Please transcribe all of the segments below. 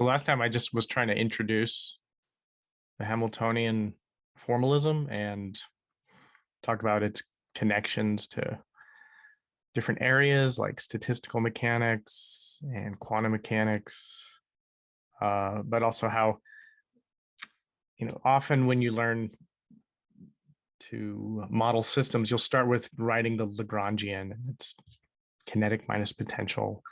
the last time I just was trying to introduce the Hamiltonian formalism and talk about its connections to different areas like statistical mechanics and quantum mechanics, but also how, often when you learn to model systems, you'll start with writing the Lagrangian. It's kinetic minus potential,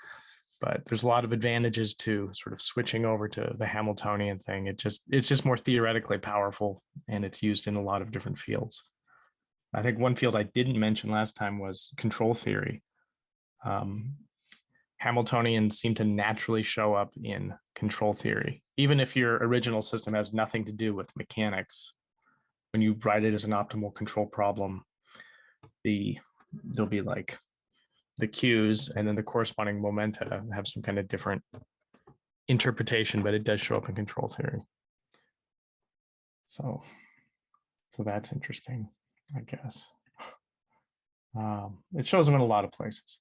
but there's a lot of advantages to sort of switching over to the Hamiltonian thing. It's just more theoretically powerful, and it's used in a lot of different fields. I think one field I didn't mention last time was control theory. Hamiltonians seem to naturally show up in control theory, even if your original system has nothing to do with mechanics. When you write it as an optimal control problem, there'll be like the Q's, and then the corresponding momenta have some kind of different interpretation, but it does show up in control theory. So that's interesting, I guess. It shows them in a lot of places.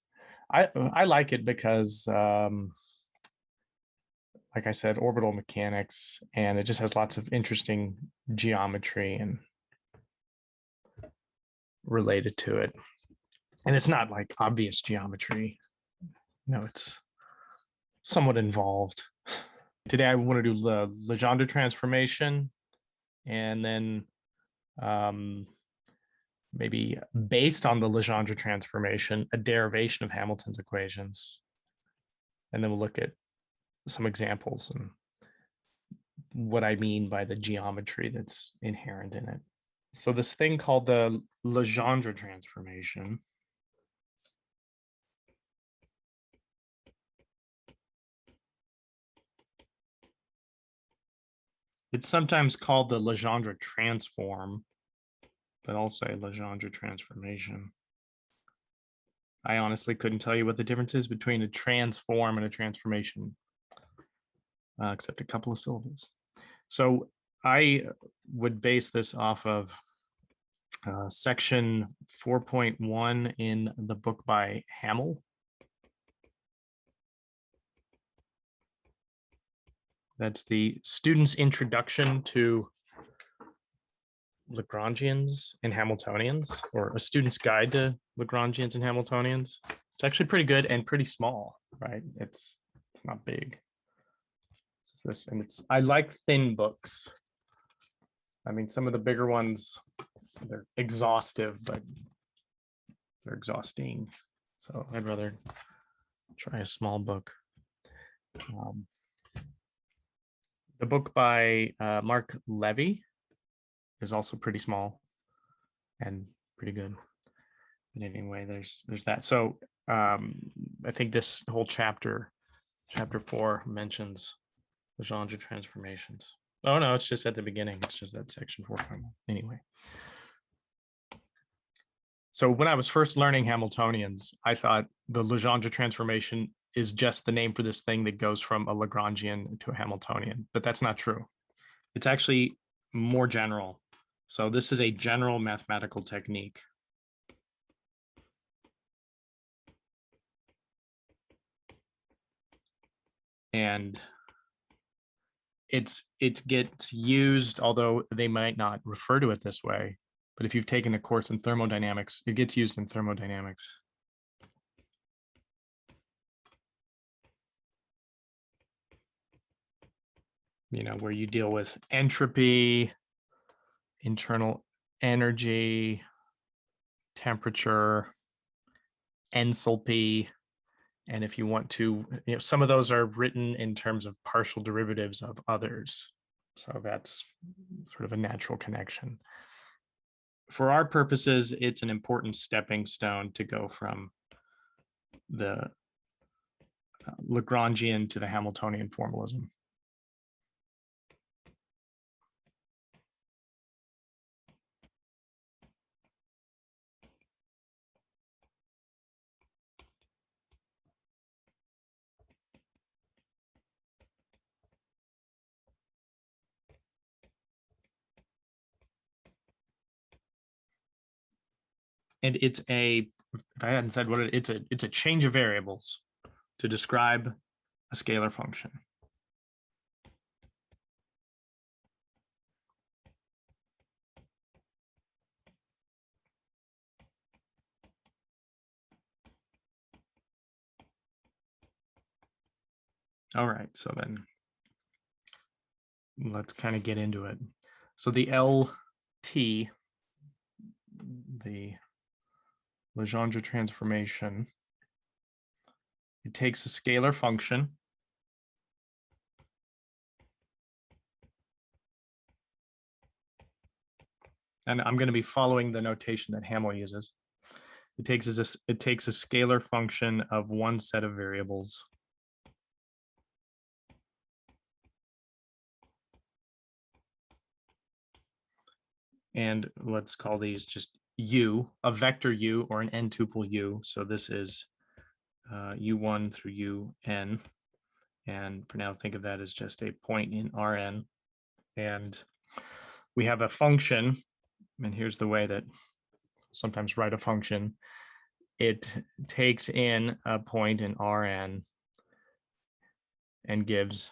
I like it because, like I said, orbital mechanics, and it just has lots of interesting geometry and related to it. And it's not like obvious geometry. It's somewhat involved. Today I want to do the Legendre transformation, and then maybe based on the Legendre transformation, a derivation of Hamilton's equations. And then we'll look at some examples and what I mean by the geometry that's inherent in it. So this thing called the Legendre transformation, it's sometimes called the Legendre transform, but I'll say Legendre transformation. I honestly couldn't tell you what the difference is between a transform and a transformation, except a couple of syllables. So I would base this off of section 4.1 in the book by Hamel. That's the student's introduction to Lagrangians and Hamiltonians, or a student's guide to Lagrangians and Hamiltonians. It's actually pretty good and pretty small, right? It's not big. It's this, and I like thin books. I mean, some of the bigger ones, they're exhaustive, but they're exhausting. So I'd rather try a small book. The book by Mark Levy is also pretty small and pretty good. But anyway, there's that. So I think this whole chapter 4, mentions Legendre transformations. Oh no, it's just at the beginning. It's just that section 4.1. Anyway. So when I was first learning Hamiltonians, I thought the Legendre transformation is just the name for this thing that goes from a Lagrangian to a Hamiltonian, but that's not true. It's actually more general. So this is a general mathematical technique. And it gets used, although they might not refer to it this way, but if you've taken a course in thermodynamics, it gets used in thermodynamics. Where you deal with entropy, internal energy, temperature, enthalpy. And if you want to, some of those are written in terms of partial derivatives of others. So that's sort of a natural connection. For our purposes, it's an important stepping stone to go from the Lagrangian to the Hamiltonian formalism. And it's if I hadn't said what it's a change of variables to describe a scalar function. All right, so then let's kind of get into it. So the LT, the Legendre transformation, it takes a scalar function and I'm going to be following the notation that Hamel uses. It takes a scalar function of one set of variables. And let's call these just U, a vector U or an n tuple U. So this is U1 through UN. And for now, think of that as just a point in Rn. And we have a function, and here's the way that sometimes write a function. It takes in a point in Rn and gives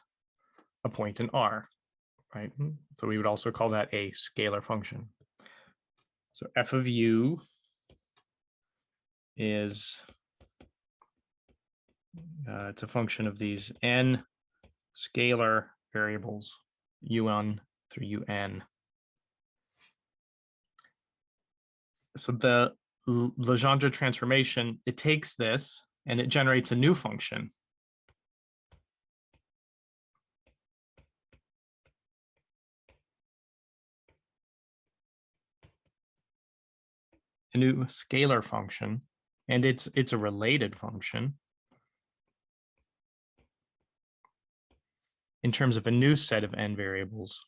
a point in R, right? So we would also call that a scalar function. So f of u is, it's a function of these n scalar variables, un through un. So the Legendre transformation, it takes this and it generates a new function. A new scalar function, and it's a related function in terms of a new set of n variables.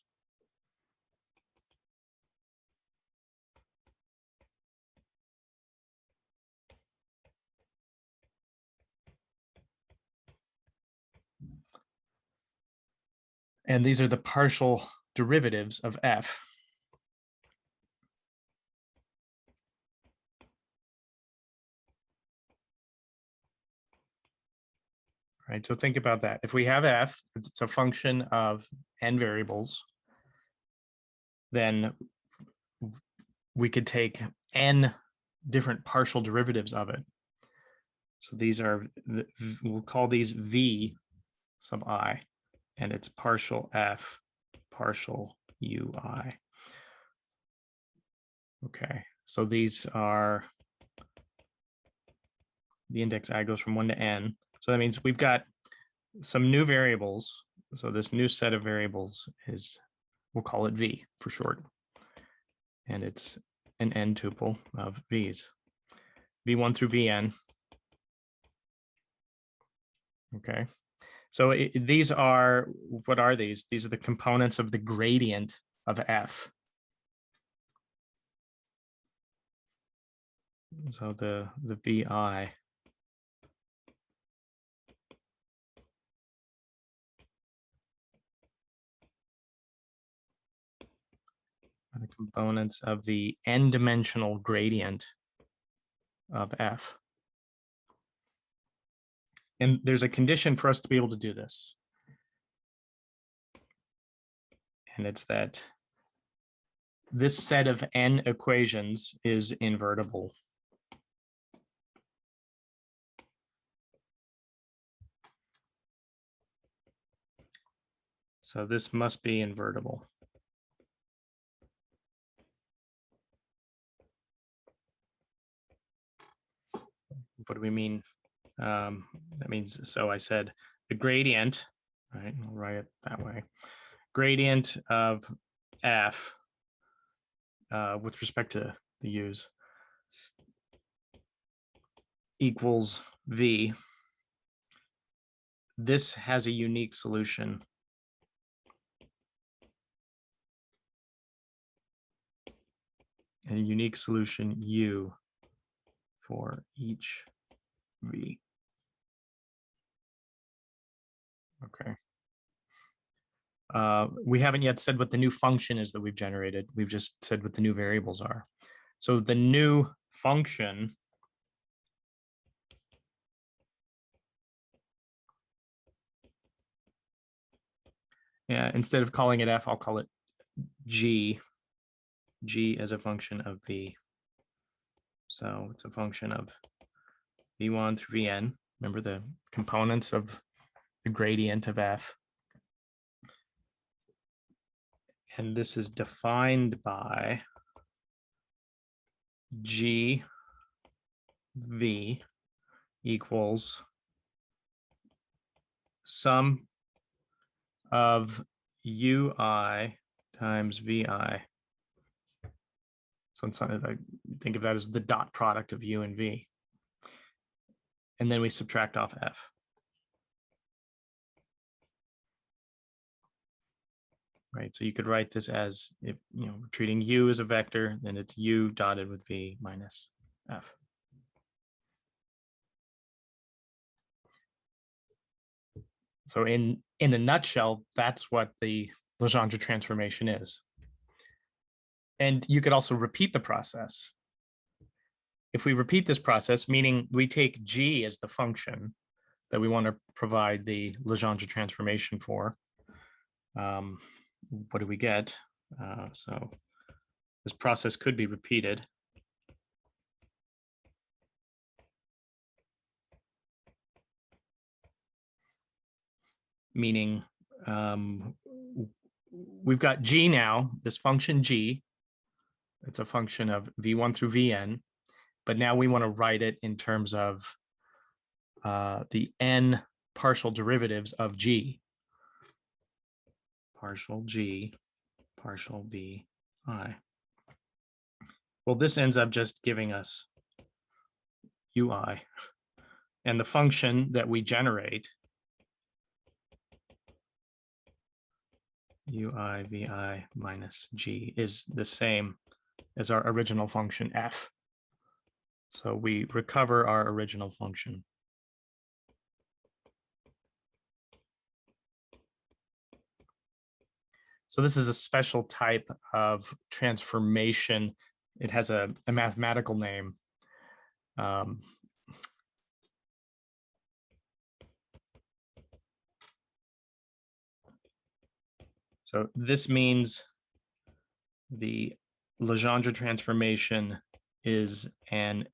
And these are the partial derivatives of f. Right, so think about that. If we have f, it's a function of n variables, then we could take n different partial derivatives of it. So these are, we'll call these v sub I, and it's partial f, partial ui. Okay, so these are, the index I goes from 1 to n. So that means we've got some new variables. So this new set of variables is, we'll call it v for short. And it's an n tuple of v's, v1 through vn. Okay, so these are, what are these? These are the components of the gradient of f. So the vi are the components of the n-dimensional gradient of f. And there's a condition for us to be able to do this. And it's that this set of n equations is invertible. So this must be invertible. What do we mean? That means, so I said the gradient, right? I'll write it that way. Gradient of f with respect to the u's equals v. This has a unique solution. A unique solution u for each v. Okay. We haven't yet said what the new function is that we've generated. We've just said what the new variables are. So the new function instead of calling it f, I'll call it g. G as a function of v. So it's a function of v1 through vn. Remember the components of the gradient of f. And this is defined by G V equals sum of UI times VI. So it's not, I think of that as the dot product of U and V. And then we subtract off F. Right, so you could write this as, if we're treating U as a vector, then it's U dotted with V minus F. So in a nutshell, that's what the Legendre transformation is. And you could also repeat the process. If we repeat this process, meaning we take G as the function that we want to provide the Legendre transformation for, what do we get? So this process could be repeated. Meaning we've got G now, this function G, it's a function of V1 through Vn, but now we want to write it in terms of the n partial derivatives of G. Partial G, partial Vi. Well, this ends up just giving us Ui. And the function that we generate, Ui Vi minus G, is the same as our original function F. So we recover our original function. So this is a special type of transformation. It has a mathematical name. So this means the Legendre transformation is the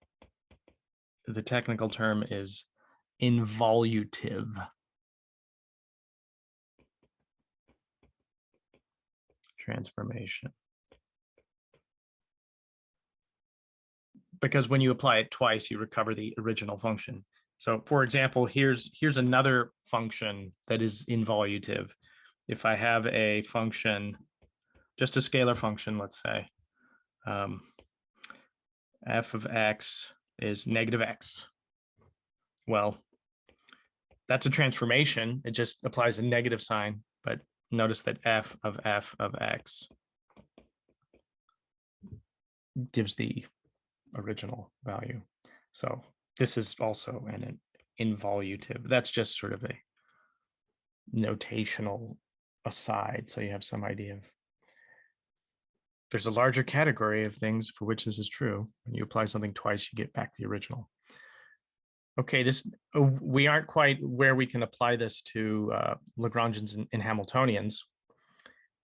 technical term is involutive. Transformation. Because when you apply it twice, you recover the original function. So for example, here's another function that is involutive. If I have a function, just a scalar function, let's say, f of x is negative x. Well, that's a transformation. It just applies a negative sign, but notice that f of x gives the original value. So this is also an involutive. That's just sort of a notational aside, so you have some idea of. There's a larger category of things for which this is true. When you apply something twice, you get back the original. Okay, we aren't quite where we can apply this to Lagrangians and Hamiltonians,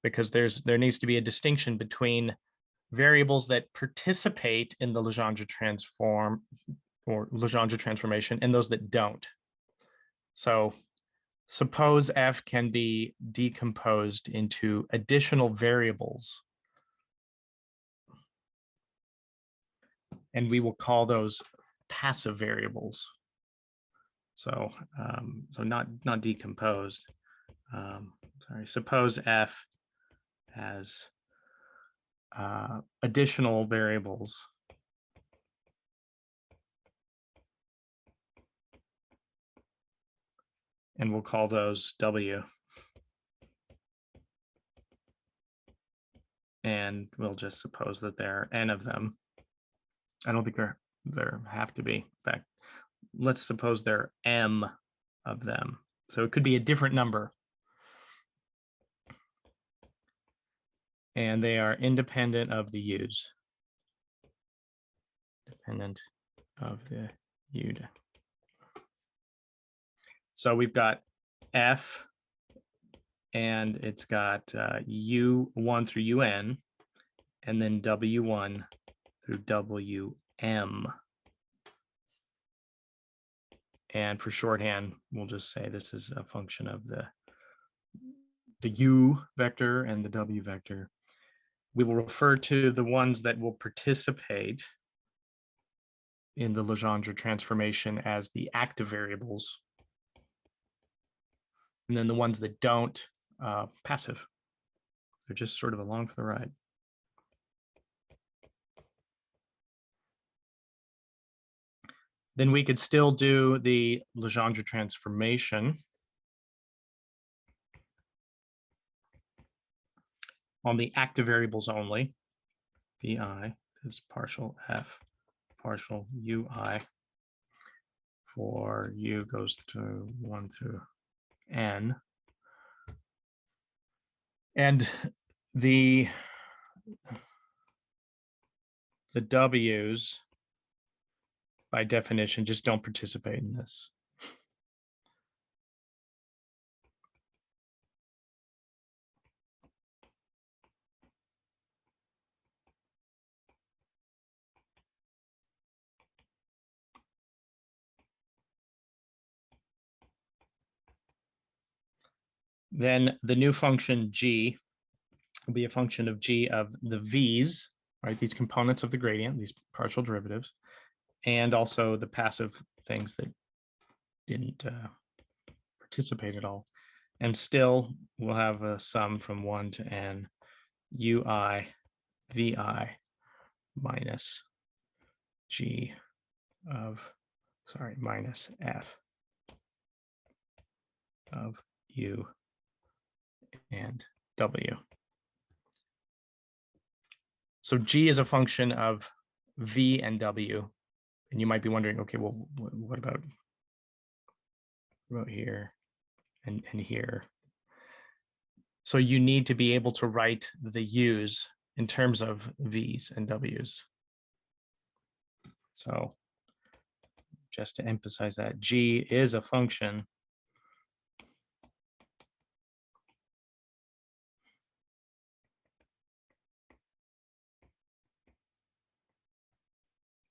because there needs to be a distinction between variables that participate in the Legendre transform or Legendre transformation and those that don't. So suppose f can be decomposed into additional variables, and we will call those passive variables. So so not decomposed. Suppose f has additional variables, and we'll call those W. And we'll just suppose that there are n of them. I don't think there have to be. In fact, let's suppose there are m of them. So it could be a different number. And they are independent of the u's. Dependent of the u. So we've got f, and it's got u1 through un, and then w1 through wm. And for shorthand, we'll just say this is a function of the u vector and the w vector. We will refer to the ones that will participate in the Legendre transformation as the active variables. And then the ones that don't, passive. They're just sort of along for the ride. Then we could still do the Legendre transformation on the active variables only. Vi is partial f partial ui for u goes to 1 through n. And the w's, by definition, just don't participate in this. Then the new function g will be a function of g of the v's, right? These components of the gradient, these partial derivatives, and also the passive things that didn't participate at all. And still, we'll have a sum from 1 to n ui vi minus g of, minus f of u and w. So g is a function of v and w. And you might be wondering, okay, well, what about here and here? So you need to be able to write the u's in terms of v's and w's. So just to emphasize that, g is a function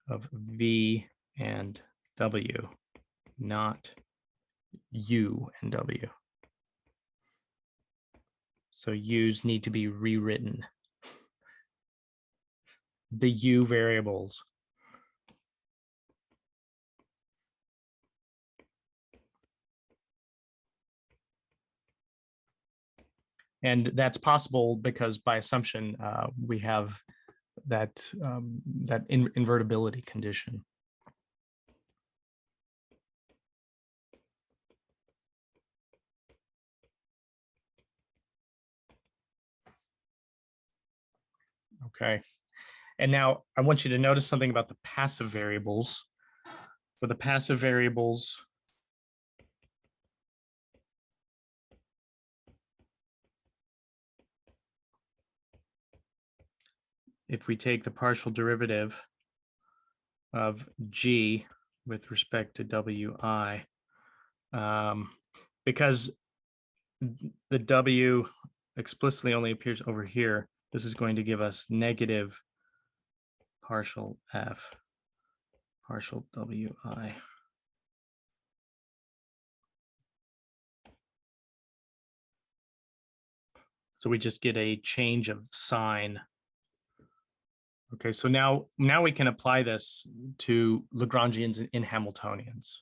of v and w, not u and w. So u's need to be rewritten. The u variables. And that's possible because by assumption, we have that, invertibility condition. Okay. And now I want you to notice something about the passive variables. For the passive variables, if we take the partial derivative of g with respect to wi, because the w explicitly only appears over here, this is going to give us negative partial f partial wi. So we just get a change of sign. Okay, so now we can apply this to Lagrangians in Hamiltonians.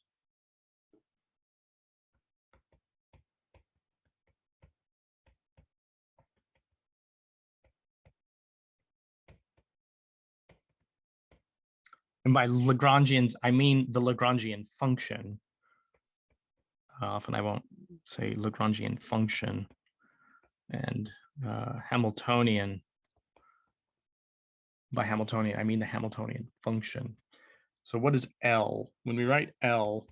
And by Lagrangians, I mean the Lagrangian function. Often I won't say Lagrangian function. And Hamiltonian, by Hamiltonian, I mean the Hamiltonian function. So what is L? When we write L,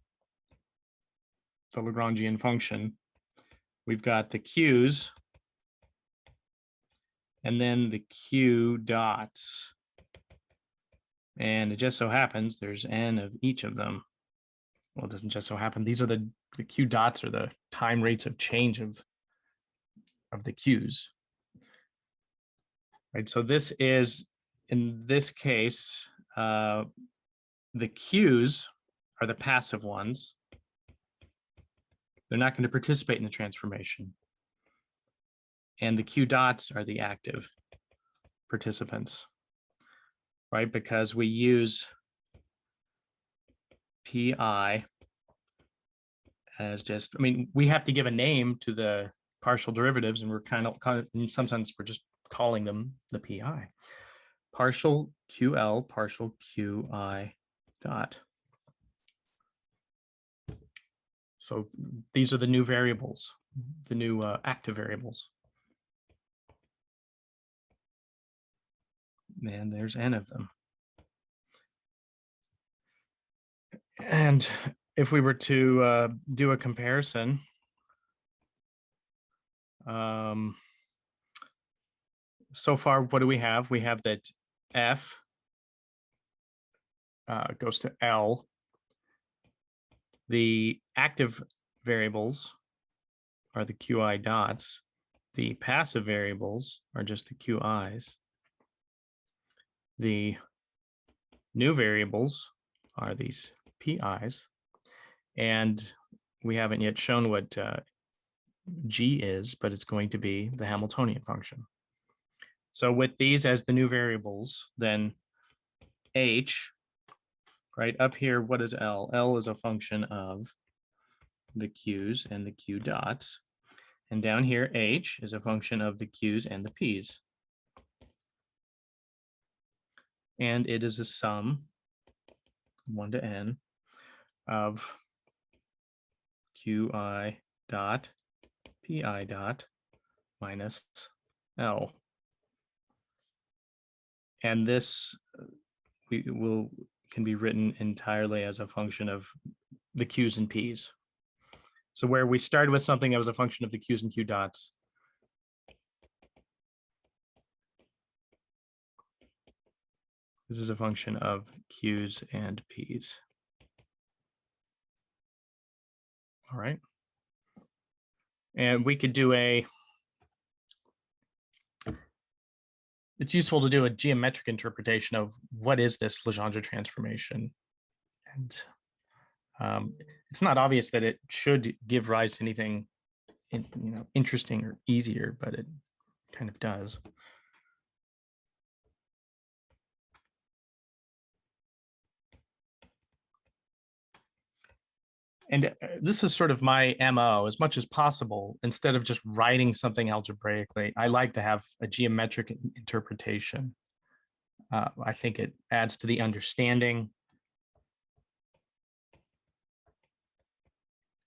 the Lagrangian function, we've got the Q's and then the Q dots. And it just so happens there's n of each of them. Well, it doesn't just so happen. These are the Q dots are the time rates of change of the Q's. Right, so this is, in this case, the Q's are the passive ones. They're not going to participate in the transformation. And the q dots are the active participants, right? Because we use pi as just, I mean, we have to give a name to the partial derivatives, and we're kind of in some sense, we're just calling them the pi. Partial QL, partial QI dot. So these are the new variables, the new active variables. And there's n of them. And if we were to do a comparison, so far, what do we have? We have that F goes to L. The active variables are the QI dots. The passive variables are just the QIs. The new variables are these PIs. And we haven't yet shown what G is, but it's going to be the Hamiltonian function. So with these as the new variables, then H, right up here, what is L? L is a function of the Q's and the Q dots. And down here, H is a function of the Q's and the P's. And it is a sum, 1 to n, of QI dot PI dot minus L. And this can be written entirely as a function of the Q's and P's. So where we started with something that was a function of the Q's and Q dots, this is a function of Q's and P's. All right. And we could do it's useful to do a geometric interpretation of what is this Legendre transformation. And it's not obvious that it should give rise to anything interesting or easier, but it kind of does. And this is sort of my MO, as much as possible, instead of just writing something algebraically, I like to have a geometric interpretation. I think it adds to the understanding.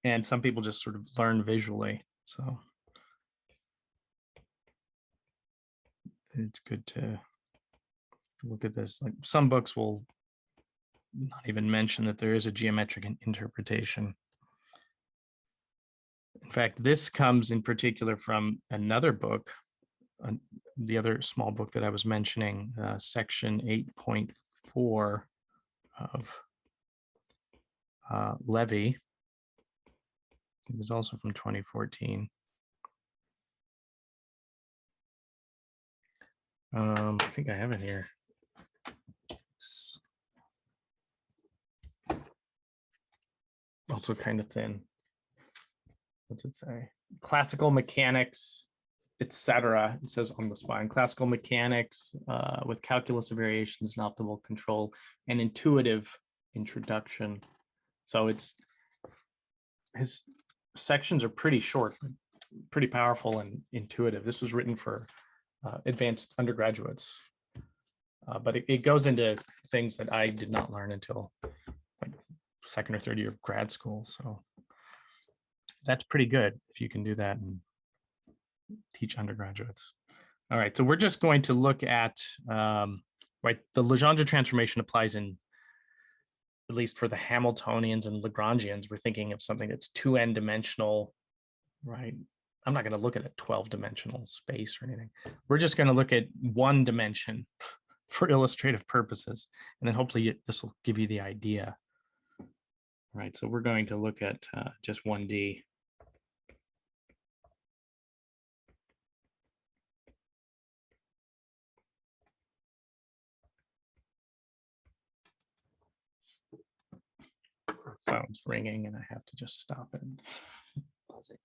And some people just sort of learn visually. So it's good to look at this. Like some books will not even mention that there is a geometric interpretation. In fact, this comes in particular from another book, the other small book that I was mentioning, section 8.4 of Levy. It was also from 2014. I think I have it here. It's also kind of thin. What's it say? Classical mechanics, etc. It says on the spine. Classical mechanics with calculus of variations and optimal control, and intuitive introduction. So his sections are pretty short, pretty powerful and intuitive. This was written for advanced undergraduates, but it goes into things that I did not learn until like second or third year of grad school. So that's pretty good if you can do that and teach undergraduates. All right, so we're just going to look at, right, the Legendre transformation applies in, at least for the Hamiltonians and Lagrangians, we're thinking of something that's 2n dimensional, right? I'm not going to look at a 12-dimensional space or anything. We're just going to look at 1 dimension for illustrative purposes, and then hopefully this will give you the idea. All right, so we're going to look at just 1D. Phone's ringing and I have to just stop it.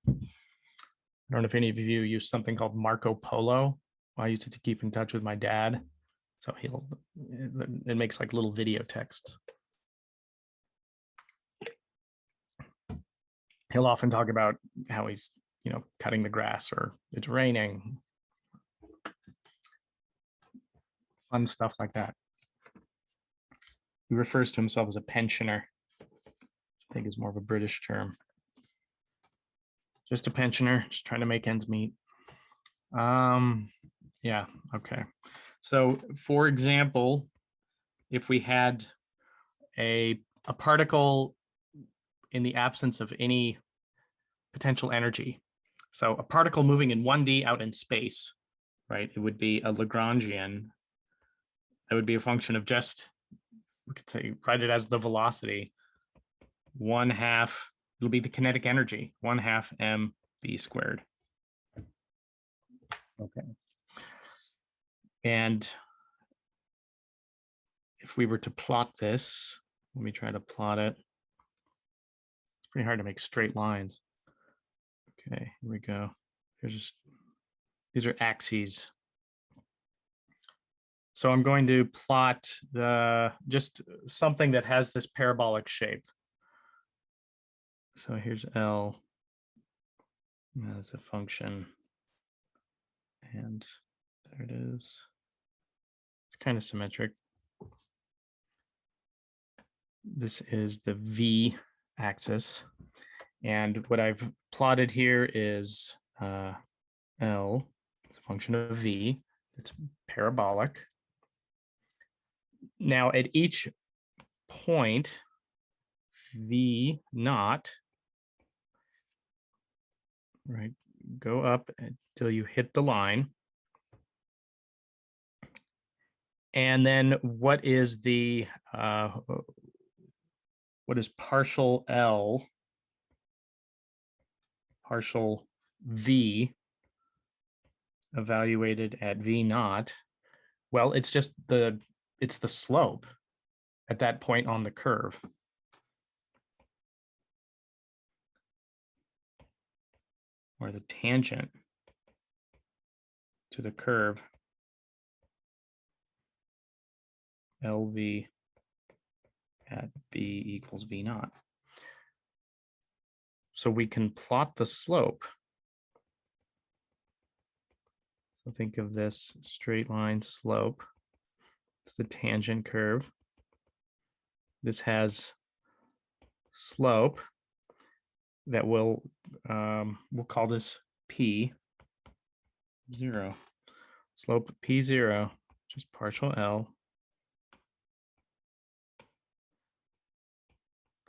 I don't know if any of you use something called Marco Polo. I used it to keep in touch with my dad. So it makes like little video texts. He'll often talk about how he's, cutting the grass or it's raining. Fun stuff like that. He refers to himself as a pensioner. I think is more of a British term. Just a pensioner, just trying to make ends meet. Yeah, okay. So for example, if we had a particle in the absence of any potential energy, so a particle moving in 1D out in space, right? It would be a Lagrangian. That would be a function of just, we could say, write it as the velocity, 1/2, it'll be the kinetic energy, 1/2 mv squared. Okay. And if we were to plot this, let me try to plot it. It's pretty hard to make straight lines. Okay, here we go. These are axes. So I'm going to plot just something that has this parabolic shape. So here's L as a function. And there it is. It's kind of symmetric. This is the V axis. And what I've plotted here is L, it's a function of V. It's parabolic. Now at each point, V naught, right, go up until you hit the line. And then what is partial L, partial V evaluated at V naught? Well, it's just the slope at that point on the curve. Or the tangent to the curve LV at V equals V naught. So we can plot the slope. So think of this straight line slope. It's the tangent curve. This has slope that we'll call this P0. Slope P0, just partial L,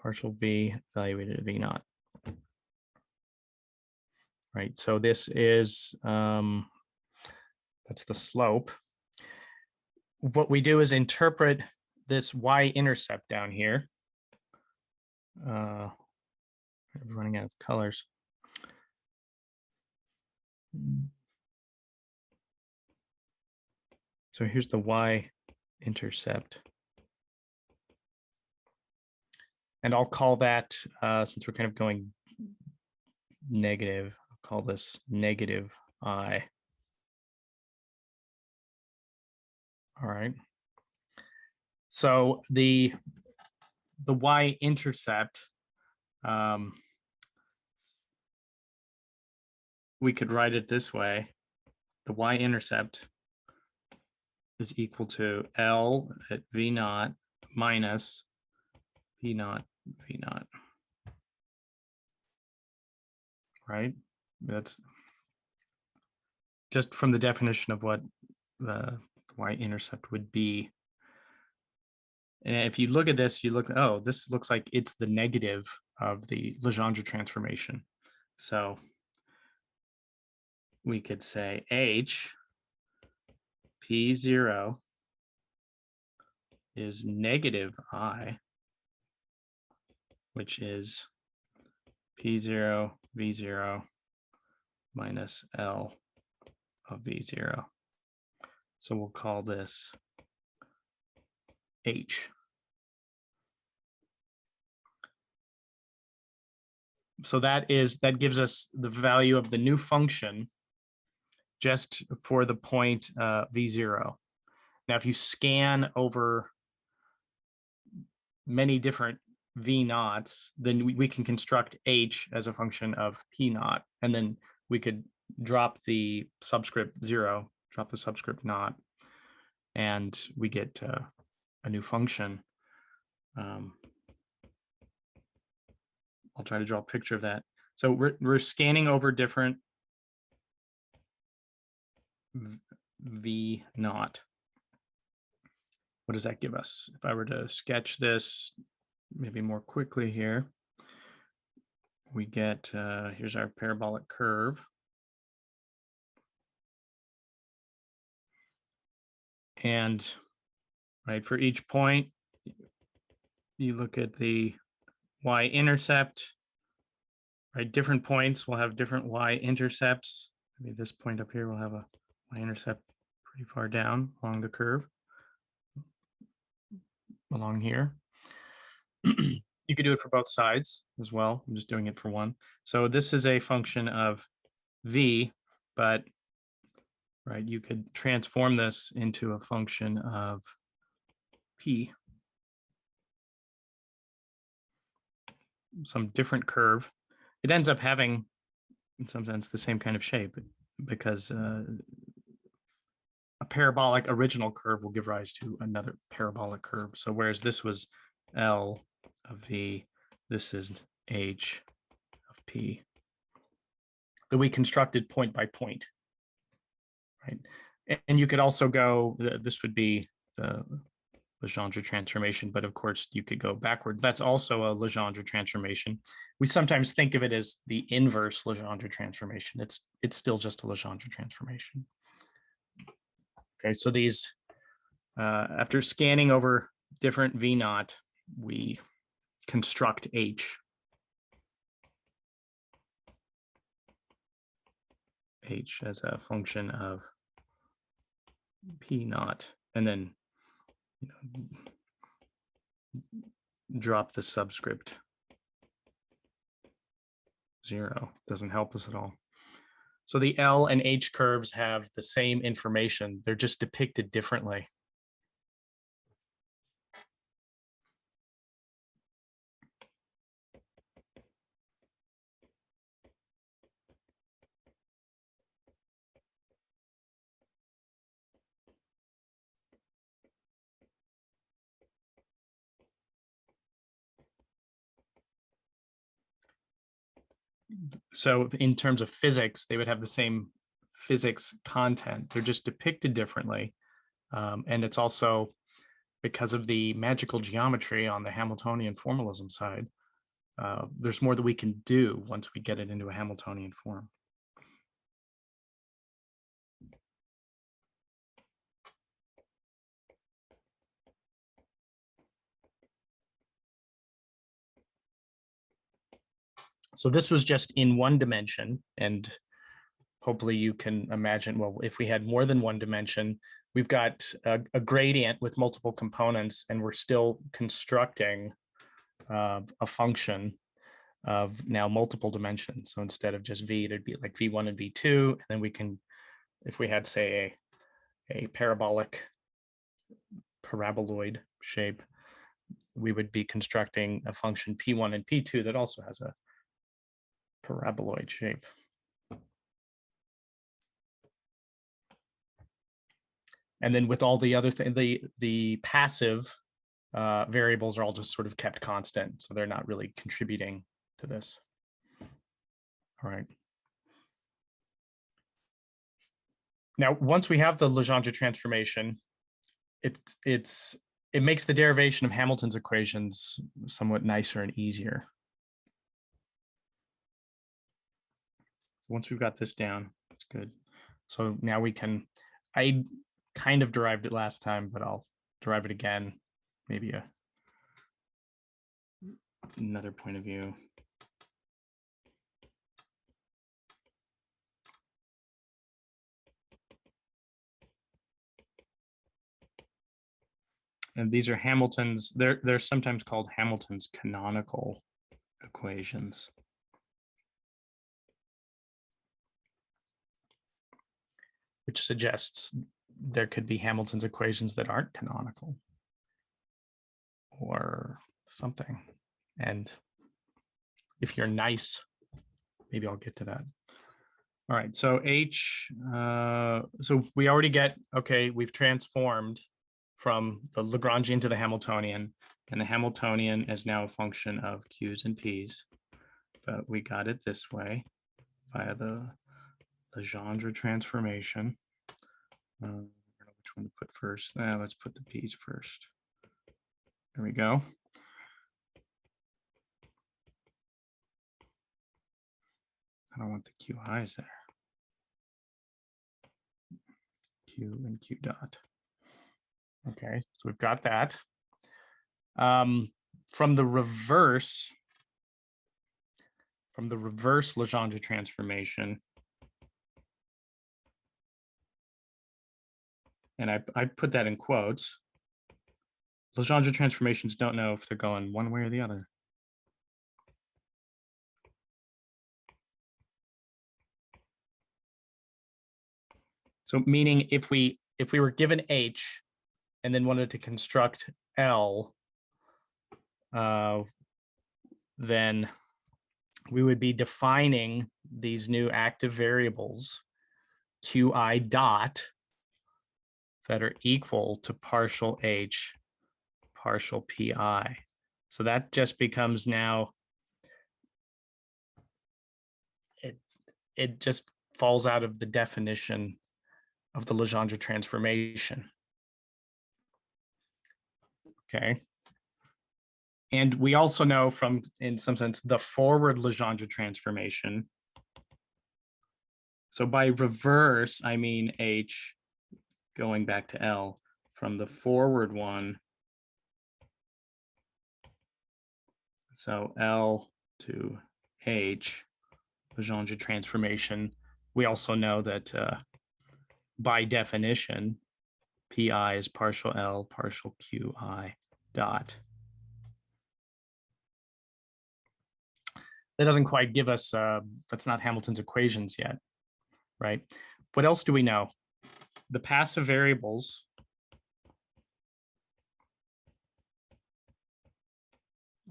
partial V evaluated at V naught. Right, so this is, that's the slope. What we do is interpret this y-intercept down here. I'm running out of colors. So here's the y-intercept. And I'll call that, since we're kind of going negative, I'll call this negative I. All right. So the y-intercept, we could write it this way. The y-intercept is equal to L at V naught minus P naught V naught. Right? That's just from the definition of what the y-intercept would be. And if you look at this, oh, this looks like it's the negative of the Legendre transformation. So we could say H P0 is negative I, which is P0 V0 minus L of V0. So we'll call this H. so that gives us the value of the new function just for the point v0. Now, if you scan over many different v naughts, then we can construct h as a function of p naught, and then we could drop the subscript 0, drop the subscript naught, and we get a new function. I'll try to draw a picture of that. So we're scanning over different v naught. What does that give us? If I were to sketch this maybe more quickly here, we get, here's our parabolic curve. And right, for each point, you look at the y-intercept, right? Different points will have different y-intercepts. Maybe this point up here will have a y-intercept pretty far down along the curve, along here. You could do it for both sides as well. I'm just doing it for one. So this is a function of v, but right, you could transform this into a function of p, some different curve. It ends up having, in some sense, the same kind of shape, because a parabolic original curve will give rise to another parabolic curve. So whereas this was L of v, this is h of p, that we constructed point by point, right? And you could also go, this would be the Legendre transformation, but of course you could go backward. That's also a Legendre transformation. We sometimes think of it as the inverse Legendre transformation. It's still just a Legendre transformation. Okay, so these, after scanning over different v naught, we construct h. H as a function of p naught, and then drop the subscript 0. Doesn't help us at all. So the L and H curves have the same information. They're just depicted differently. So in terms of physics, they would have the same physics content. They're just depicted differently. And it's also because of the magical geometry on the Hamiltonian formalism side. There's more that we can do once we get it into a Hamiltonian form. So this was just in one dimension, and hopefully you can imagine, well, if we had more than one dimension, we've got a gradient with multiple components, and we're still constructing a function of now multiple dimensions. So instead of just v, there'd be like v1 and v2, and then we can, if we had, say, a paraboloid shape, we would be constructing a function p1 and p2 that also has a paraboloid shape. And then with all the other things, the passive variables are all just sort of kept constant. So they're not really contributing to this. All right. Now, once we have the Legendre transformation, it makes the derivation of Hamilton's equations somewhat nicer and easier. So once we've got this down, it's good. So now we can, I kind of derived it last time, but I'll derive it again, maybe another point of view. And these are Hamilton's, they're sometimes called Hamilton's canonical equations. which suggests there could be Hamilton's equations that aren't canonical or something. And if you're nice, maybe I'll get to that. All right, so H, so we already get, okay, we've transformed from the Lagrangian to the Hamiltonian, and the Hamiltonian is now a function of Q's and P's, but we got it this way via the Legendre transformation. I don't know which one to put first. Let's put the P's first. There we go. I don't want the QI's there. Q and Q dot. Okay, so we've got that. From the reverse Legendre transformation, and I put that in quotes, Legendre transformations don't know if they're going one way or the other. So meaning if we were given H and then wanted to construct L, then we would be defining these new active variables Qi dot that are equal to partial H, partial Pi. So that just becomes now, it just falls out of the definition of the Legendre transformation. Okay. And we also know from, in some sense, the forward Legendre transformation. So by reverse, I mean H going back to L from the forward one. So L to H, Legendre transformation. We also know that by definition, Pi is partial L, partial Qi dot. That doesn't quite give us, that's not Hamilton's equations yet, right? What else do we know? The passive variables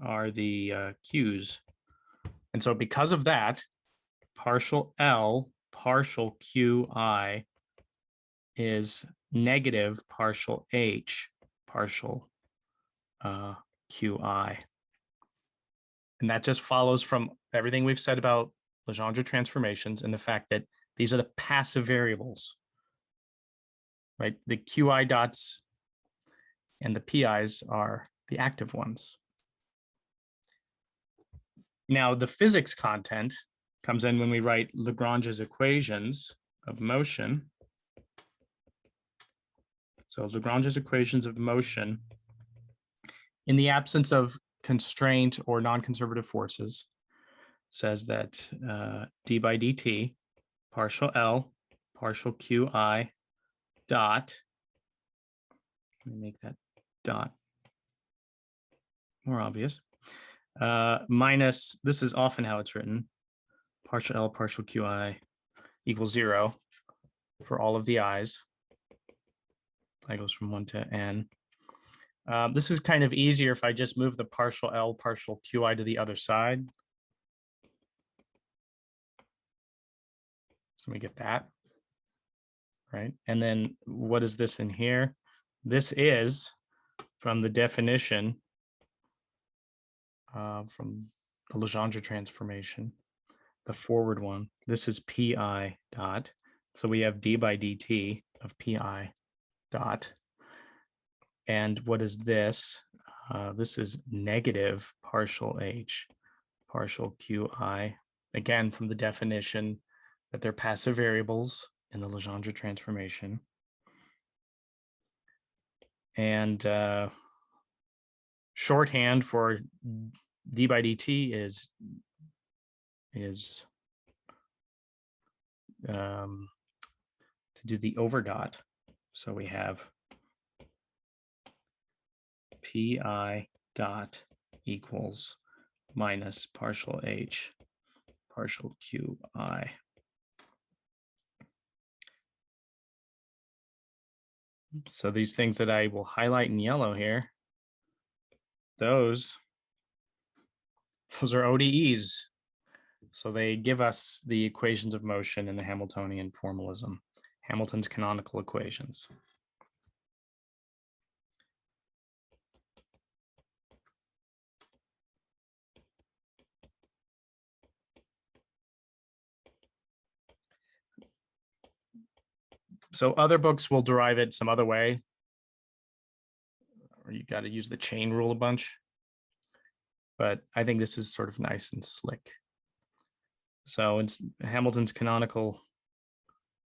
are the Q's. And so because of that, partial L, partial Qi is negative partial H, partial Qi. And that just follows from everything we've said about Legendre transformations and the fact that these are the passive variables, right? The Qi dots and the Pi's are the active ones. Now, the physics content comes in when we write Lagrange's equations of motion. So Lagrange's equations of motion, in the absence of constraint or non-conservative forces, says that d by dt, partial L, partial Qi dot, let me make that dot more obvious, minus, this is often how it's written, partial L, partial Qi equals 0 for all of the i's. That goes from 1 to n. This is kind of easier if I just move the partial L, partial Qi to the other side. So we get that, right? And then what is this in here? This is from the definition from the Legendre transformation, the forward one. This is Pi dot. So we have d by dt of Pi dot. And what is this? This is negative partial H, partial Qi, again, from the definition that they're passive variables in the Legendre transformation. And shorthand for d by dt is to do the over dot. So we have Pi dot equals minus partial H, partial Qi. So these things that I will highlight in yellow here, those are ODEs. So they give us the equations of motion in the Hamiltonian formalism, Hamilton's canonical equations. So other books will derive it some other way, or you got to use the chain rule a bunch. But I think this is sort of nice and slick. So it's Hamilton's canonical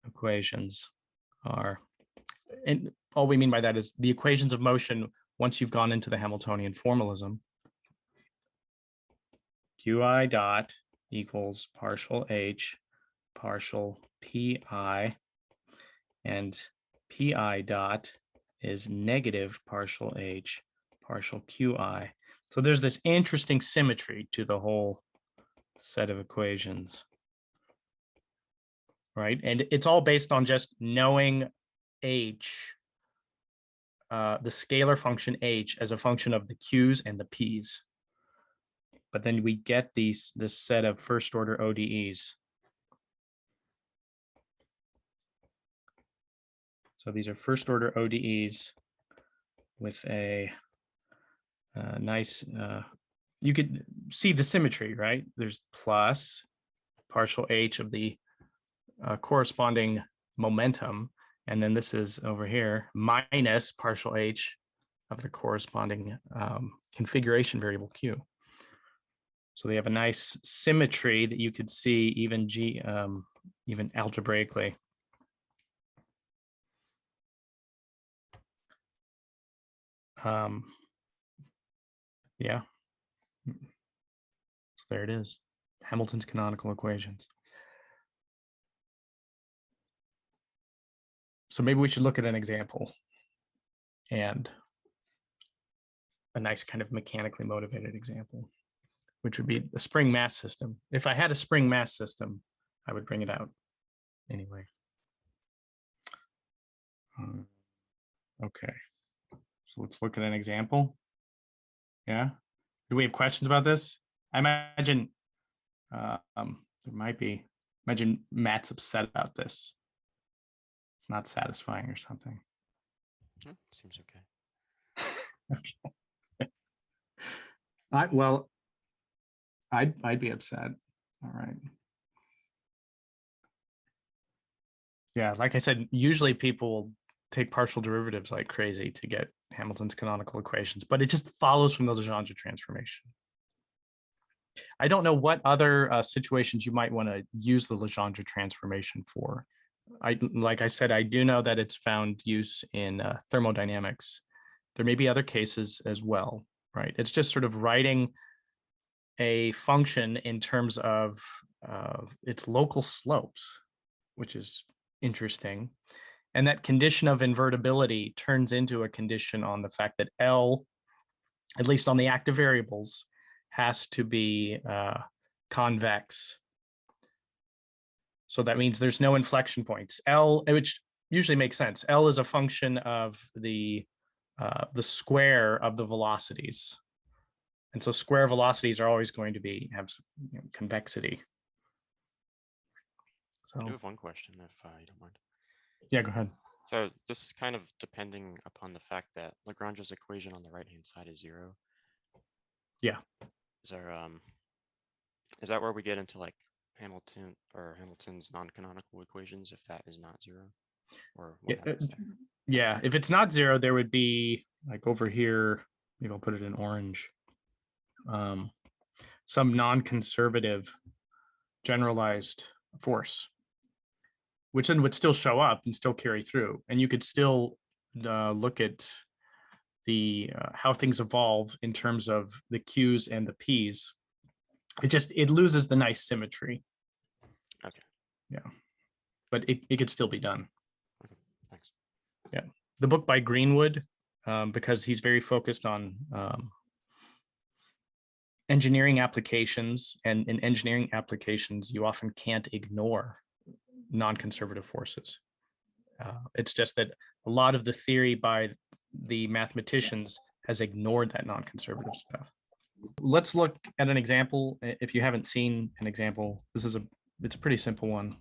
equations are, and all we mean by that is the equations of motion once you've gone into the Hamiltonian formalism. Qi dot equals partial h partial pi, and pi dot is negative partial h partial qi. So there's this interesting symmetry to the whole set of equations, right? And it's all based on just knowing h, the scalar function h as a function of the q's and the p's. But then we get this set of first order ODEs. So these are first order ODEs with a nice, you could see the symmetry, right? There's plus partial h of the corresponding momentum. And then this is over here minus partial h of the corresponding configuration variable q. So they have a nice symmetry that you could see even even algebraically. Yeah. So there it is. Hamilton's canonical equations. So maybe we should look at an example and a nice kind of mechanically motivated example, which would be the spring mass system. If I had a spring mass system, I would bring it out anyway. Okay, so let's look at an example. Yeah, do we have questions about this? I imagine there might be. Imagine Matt's upset about this. It's not satisfying or something. Seems okay. Okay. I'd be upset. All right. Yeah, like I said, usually people will take partial derivatives like crazy to get Hamilton's canonical equations, but it just follows from the Legendre transformation. I don't know what other situations you might want to use the Legendre transformation for. Like I said, I do know that it's found use in thermodynamics. There may be other cases as well, right? It's just sort of writing a function in terms of its local slopes, which is interesting. And that condition of invertibility turns into a condition on the fact that L, at least on the active variables, has to be convex. So that means there's no inflection points. L, which usually makes sense. L is a function of the square of the velocities. And so square velocities are always going to have convexity. So I do have one question, if you don't mind. Yeah, go ahead. So this is kind of depending upon the fact that Lagrange's equation on the right-hand side is 0. Yeah. Is that where we get into like Hamilton's non-canonical equations if that is not 0? Or what happens there? Yeah, if it's not 0, there would be like over here, maybe I'll put it in orange, some non-conservative generalized force, which then would still show up and still carry through. And you could still look at the how things evolve in terms of the Q's and the P's. It loses the nice symmetry. Okay. Yeah, but it could still be done. Okay, thanks. Yeah, the book by Greenwood, because he's very focused on engineering applications, and in engineering applications, you often can't ignore non-conservative forces. It's just that a lot of the theory by the mathematicians has ignored that non-conservative stuff. Let's look at an example. If you haven't seen an example, it's a pretty simple one.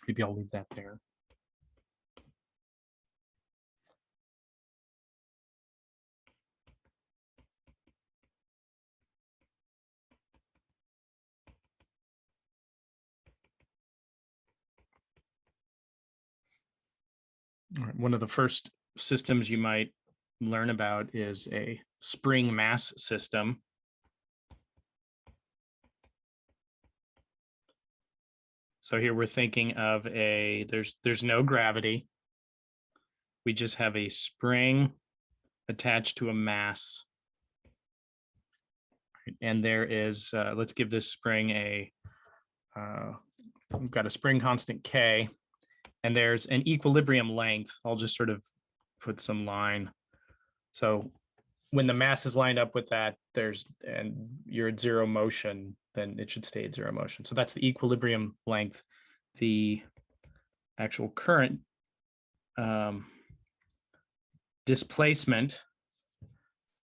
Maybe I'll leave that there. All right, one of the first systems you might learn about is a spring mass system. So here we're thinking of there's no gravity. We just have a spring attached to a mass. And there is, let's give this spring we've got a spring constant K, and there's an equilibrium length. I'll just sort of put some line. So when the mass is lined up with that, and you're at zero motion, then it should stay at zero motion. So that's the equilibrium length. The actual current displacement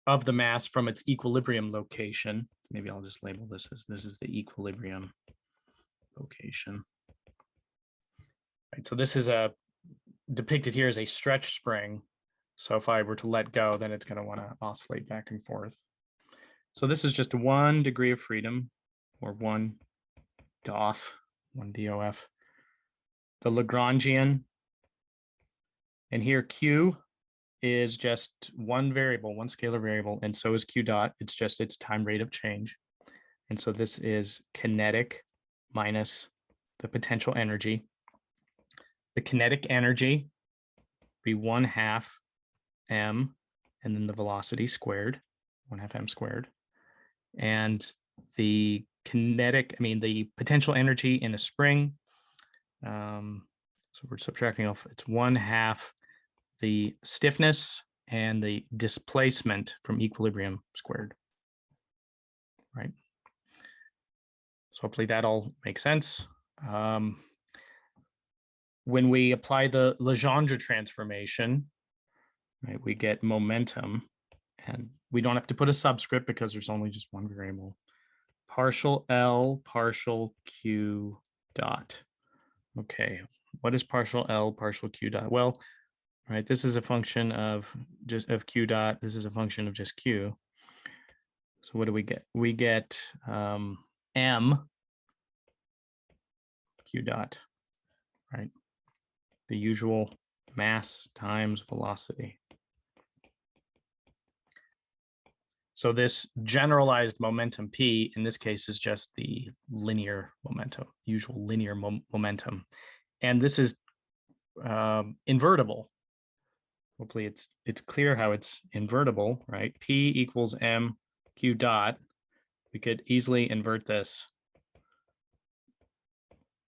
of the mass from its equilibrium location. Maybe I'll just label this as this is the equilibrium location. Right, so this is depicted here as a stretch spring. So if I were to let go, then it's going to want to oscillate back and forth. So this is just 1 degree of freedom, or 1 DOF, 1 DOF. The Lagrangian, and here Q is just one variable, one scalar variable, and so is Q dot. It's just its time rate of change. And so this is kinetic minus the potential energy. The kinetic energy be 1/2 m, and then the velocity squared, 1/2 m squared. And the the potential energy in a spring, so we're subtracting off, it's 1/2 the stiffness and the displacement from equilibrium squared, right? So hopefully that all makes sense. When we apply the Legendre transformation, right, we get momentum, and we don't have to put a subscript because there's only just one variable. Partial L, partial Q dot. Okay, what is partial L, partial Q dot? Well, right, this is a function of Q dot. This is a function of just Q. So what do we get? We get M Q dot, right? The usual mass times velocity. So this generalized momentum P in this case is just the linear momentum, usual linear momentum. And this is invertible. Hopefully it's clear how it's invertible, right? P equals M Q dot. We could easily invert this.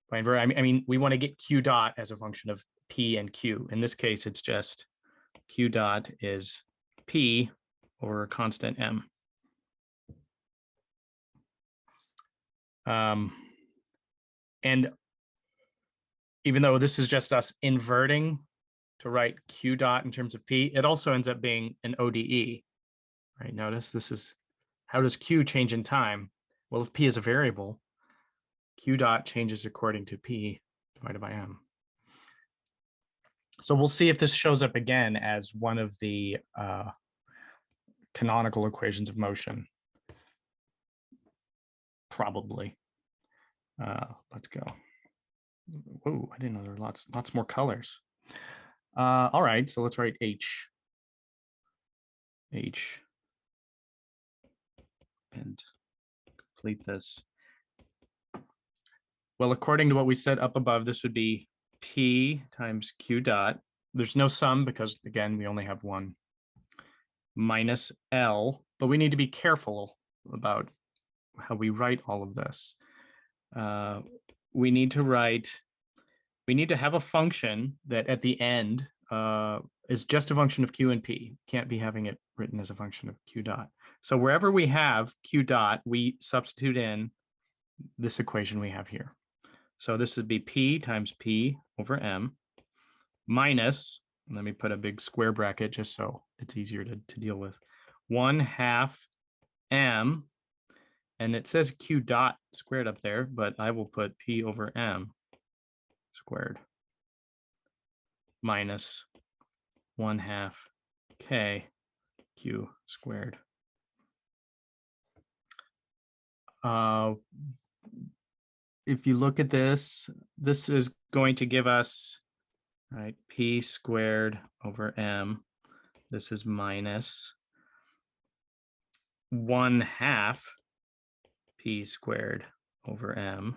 By invert, I mean, we want to get Q dot as a function of P and Q. In this case, it's just Q dot is P over a constant M. And even though this is just us inverting to write Q dot in terms of P, it also ends up being an ODE, right? Notice this is, how does Q change in time? Well, if P is a variable, Q dot changes according to P divided by M. So we'll see if this shows up again as one of the canonical equations of motion. Probably. Let's go. Whoa, I didn't know there were lots more colors. All right, so let's write H. And complete this. Well, according to what we said up above, this would be P times Q dot. There's no sum because, again, we only have one, minus L, but we need to be careful about how we write all of this. We need to have a function that at the end is just a function of Q and P. Can't be having it written as a function of Q dot. So wherever we have Q dot, we substitute in this equation we have here. So this would be P times P over M minus, let me put a big square bracket just so it's easier to deal with, 1/2 M, and it says Q dot squared up there, but I will put P over M squared minus 1/2 K Q squared. If you look at this, this is going to give us, right, P squared over M. This is minus 1/2 P squared over M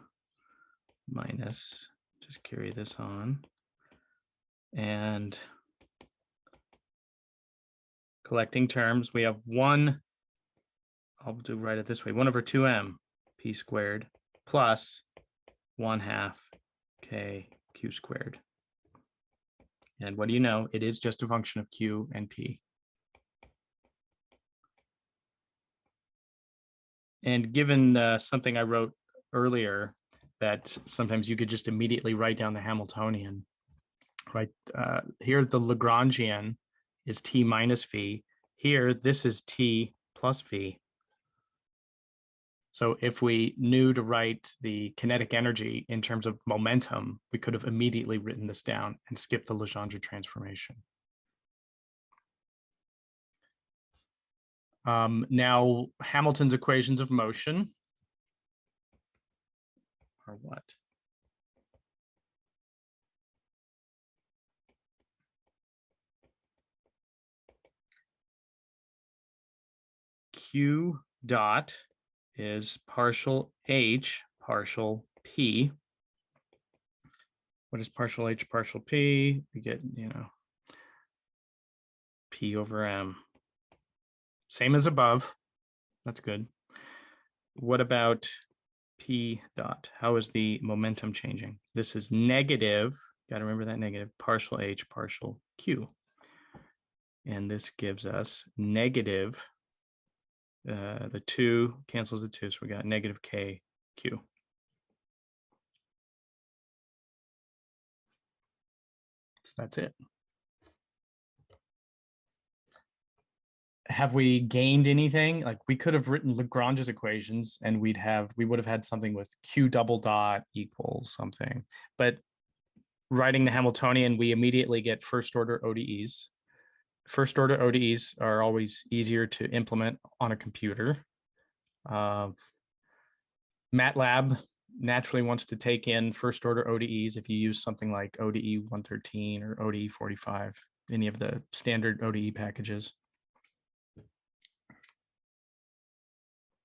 minus, just carry this on, and collecting terms, we have 1, I'll do write it this way, 1/2M P squared plus 1/2 K Q squared. And what do you know? It is just a function of Q and P. And given something I wrote earlier, that sometimes you could just immediately write down the Hamiltonian, right? Here, the Lagrangian is T minus V. Here, this is T plus V. So if we knew to write the kinetic energy in terms of momentum, we could have immediately written this down and skipped the Legendre transformation. Now, Hamilton's equations of motion are what? Q dot is partial H partial P. What is partial H partial P? We get, P over M. Same as above. That's good. What about P dot? How is the momentum changing? This is negative. Got to remember that negative, partial H partial Q. And this gives us negative, the 2 cancels the 2, so we got negative K Q. So that's it. Have we gained anything? Like, we could have written Lagrange's equations and we would have had something with Q double dot equals something. But writing the Hamiltonian, we immediately get first order ODEs. First order ODEs are always easier to implement on a computer. MATLAB naturally wants to take in first order ODEs if you use something like ODE 113 or ODE 45, any of the standard ODE packages.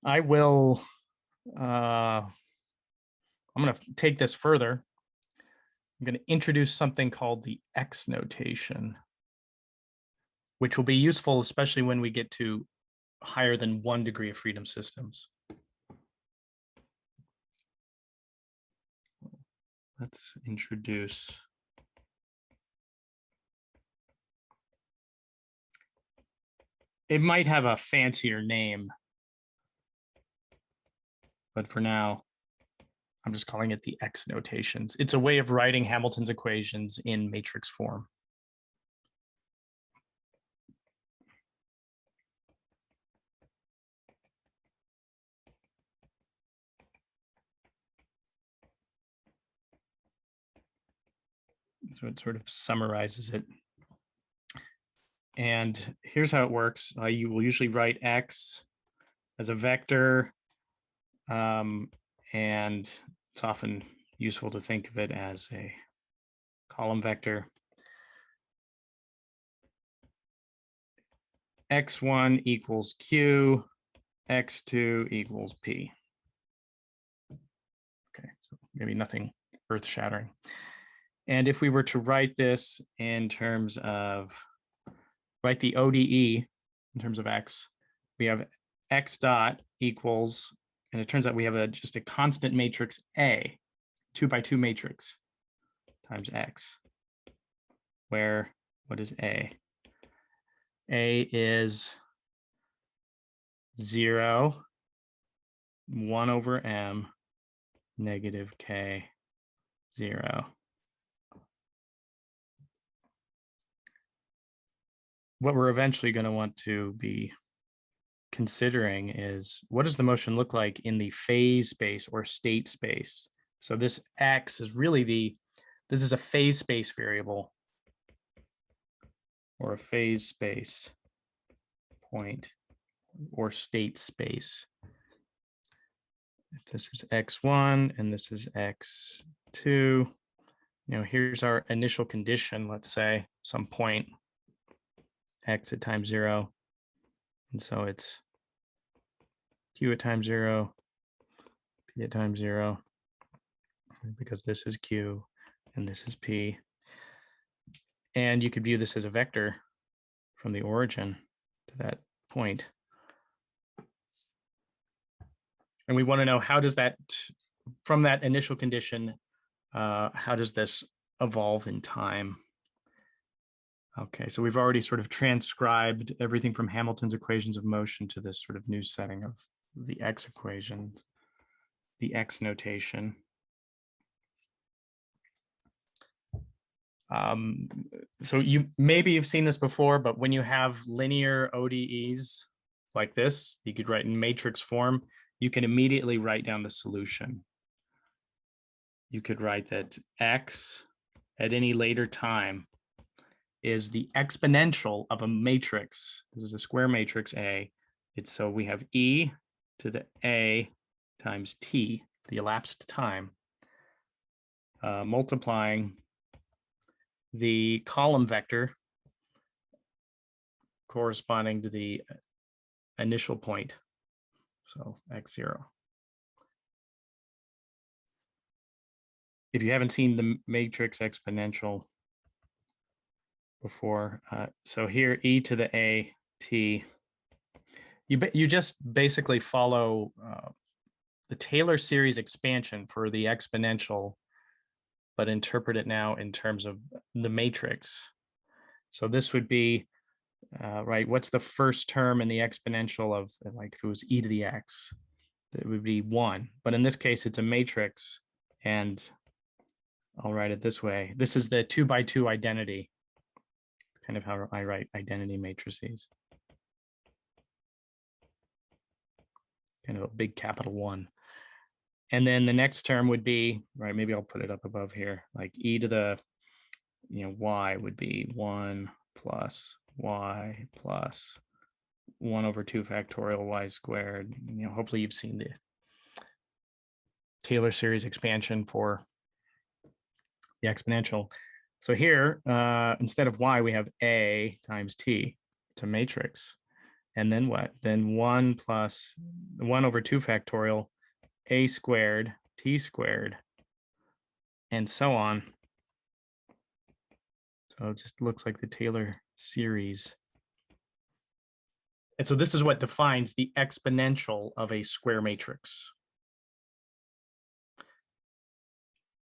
I will, I'm going to take this further. I'm going to introduce something called the X notation, which will be useful, especially when we get to higher than 1 degree of freedom systems. Let's introduce. It might have a fancier name, but for now, I'm just calling it the X notations. It's a way of writing Hamilton's equations in matrix form. So it sort of summarizes it. And here's how it works. You will usually write X as a vector, and it's often useful to think of it as a column vector. X1 equals Q, X2 equals P. Okay, so maybe nothing earth-shattering. And if we were to write this in terms of, write the ODE in terms of X, we have X dot equals, and it turns out we have just a constant matrix A, 2 by 2 matrix times X, where, what is A? A is 0, 1 over M, negative K, 0. What we're eventually going to want to be considering is, what does the motion look like in the phase space or state space? So this x is really this is a phase space variable or a phase space point or state space. If this is x1 and this is x2, here's our initial condition, let's say some point x at time 0. And so it's q at time 0, p at time 0, because this is q and this is p. And you could view this as a vector from the origin to that point. And we want to know, how does that, from that initial condition, how does this evolve in time? Okay, so we've already sort of transcribed everything from Hamilton's equations of motion to this sort of new setting of the x equations, the x notation. So you've seen this before, but when you have linear ODEs like this, you could write in matrix form, you can immediately write down the solution. You could write that x at any later time is the exponential of a matrix. This is a square matrix A. So we have e to the a times t, the elapsed time, multiplying the column vector corresponding to the initial point, so x0. If you haven't seen the matrix exponential before, so here e to the a t, you just basically follow the Taylor series expansion for the exponential, but interpret it now in terms of the matrix. So this would be, right, what's the first term in the exponential of, like, if it was e to the x, it would be 1. But in this case, it's a matrix, and I'll write it this way. This is the 2x2 identity. It's kind of how I write identity matrices. Kind of a big capital 1. And then the next term would be, right, maybe I'll put it up above here, like e to the, y would be 1 plus y plus 1 over 2 factorial y squared. Hopefully you've seen the Taylor series expansion for the exponential. So here, instead of y, we have a times t. It's a matrix. And then what? Then 1 plus 1 over 2 factorial a squared, t squared, and so on. So it just looks like the Taylor series. And so this is what defines the exponential of a square matrix.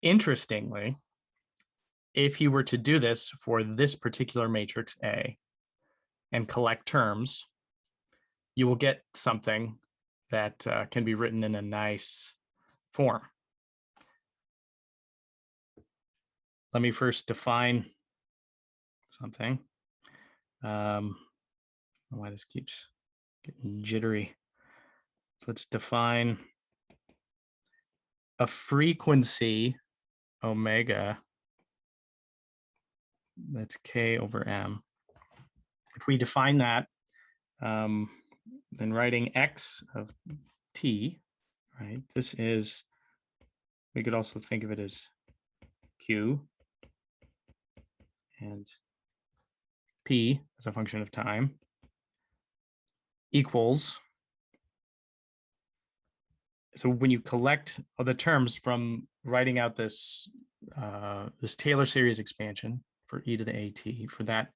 Interestingly, if you were to do this for this particular matrix A and collect terms, you will get something that can be written in a nice form. Let me first define something. I don't know why this keeps getting jittery. So let's define a frequency omega, that's k over m. If we define that, then writing x of t, right? This is, we could also think of it as q and p as a function of time equals, so when you collect the terms from writing out this this Taylor series expansion for e to the at for that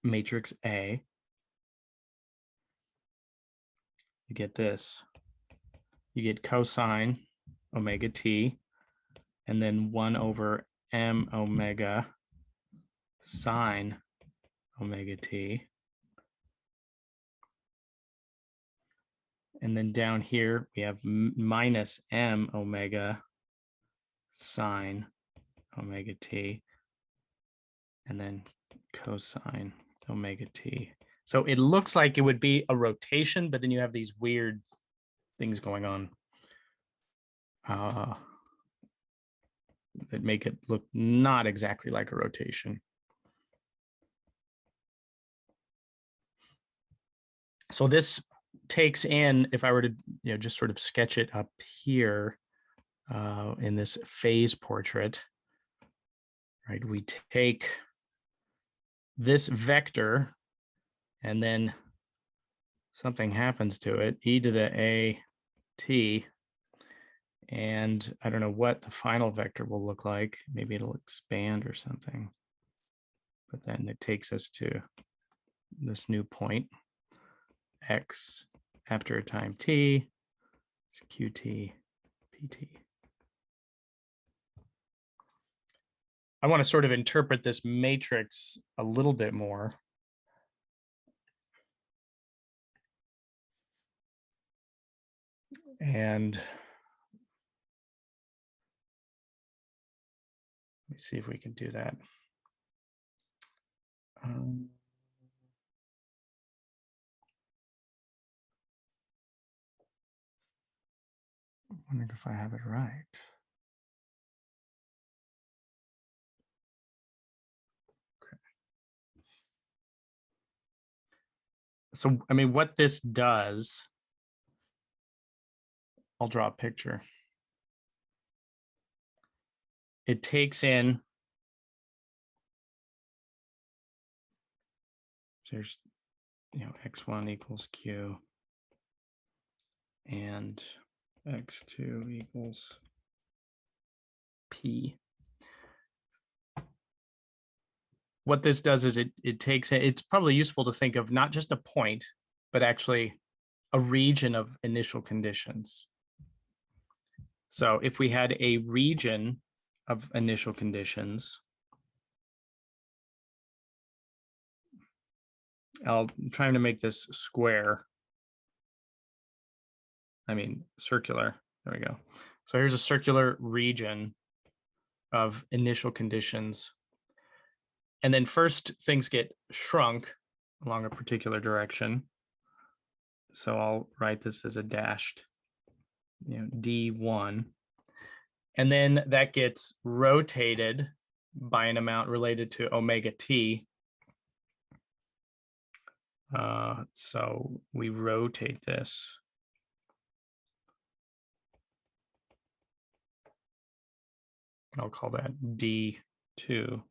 matrix A, you get this. You get cosine omega t, and then 1 over m omega sine omega t. And then down here, we have minus m omega sine omega t, and then cosine omega t. So it looks like it would be a rotation, but then you have these weird things going on that make it look not exactly like a rotation. So this takes in, if I were to just sort of sketch it up here in this phase portrait, right? We take this vector and then something happens to it, e to the a t, and I don't know what the final vector will look like. Maybe it'll expand or something. But then it takes us to this new point, x after a time t, is qt, pt. I want to sort of interpret this matrix a little bit more. And let me see if we can do that. I wonder if I have it right. Okay. So, I mean, what this does, I'll draw a picture. It takes in, there's, x1 equals q, and x2 equals p. What this does is it takes, it's probably useful to think of not just a point, but actually a region of initial conditions. So if we had a region of initial conditions, I'm trying to make this square. I mean, circular. There we go. So here's a circular region of initial conditions. And then first things get shrunk along a particular direction. So I'll write this as a dashed, D1. And then that gets rotated by an amount related to omega t. So we rotate this. I'll call that D2.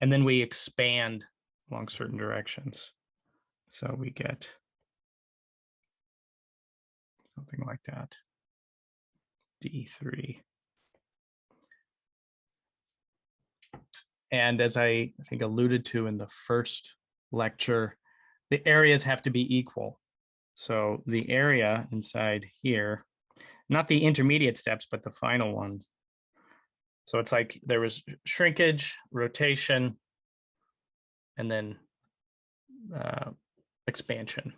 And then we expand along certain directions. So we get something like that, D3. And as I think alluded to in the first lecture, the areas have to be equal. So the area inside here, not the intermediate steps, but the final ones. So it's like there was shrinkage, rotation, and then expansion.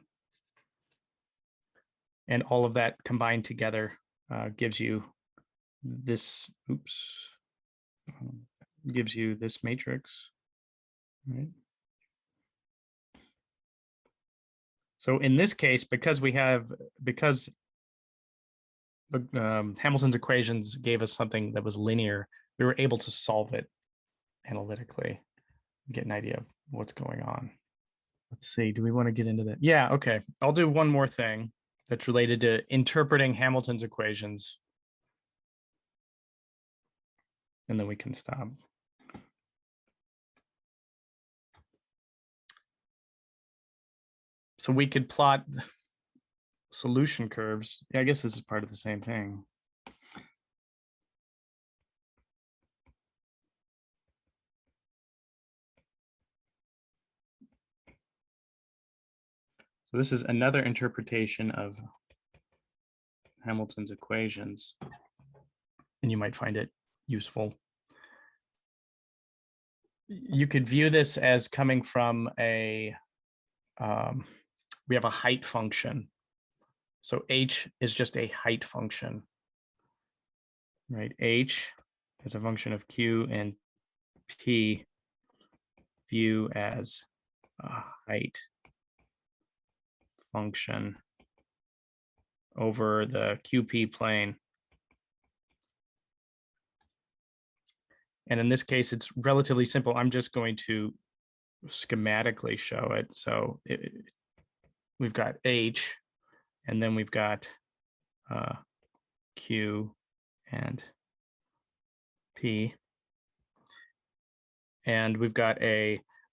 And all of that combined together gives you this, gives you this matrix, right? So in this case, because Hamilton's equations gave us something that was linear, we were able to solve it analytically, get an idea of what's going on. Let's see, do we want to get into that? Yeah, okay. I'll do one more thing that's related to interpreting Hamilton's equations, and then we can stop. So we could plot solution curves. Yeah, I guess this is part of the same thing. So this is another interpretation of Hamilton's equations, and you might find it useful. You could view this as coming from we have a height function. So h is just a height function, right? H as a function of Q and P view as a height function over the QP plane. And in this case, it's relatively simple. I'm just going to schematically show it. So we've got H, and then we've got Q and P. And we've got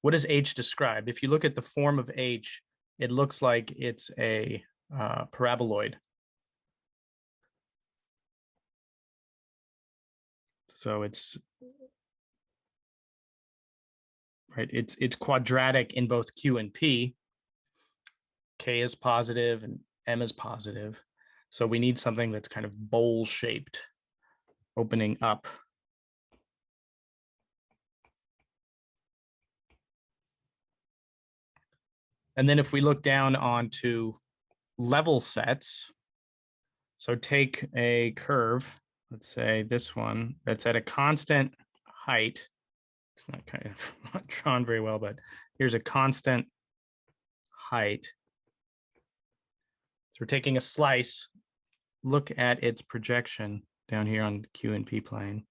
what does H describe? If you look at the form of H, it looks like it's a paraboloid. So it's right. It's quadratic in both Q and P. K is positive and M is positive. So we need something that's kind of bowl-shaped, opening up. And then if we look down onto level sets, so take a curve, let's say this one, that's at a constant height. It's not kind of not drawn very well, but here's a constant height. So we're taking a slice, look at its projection down here on the Q and P plane.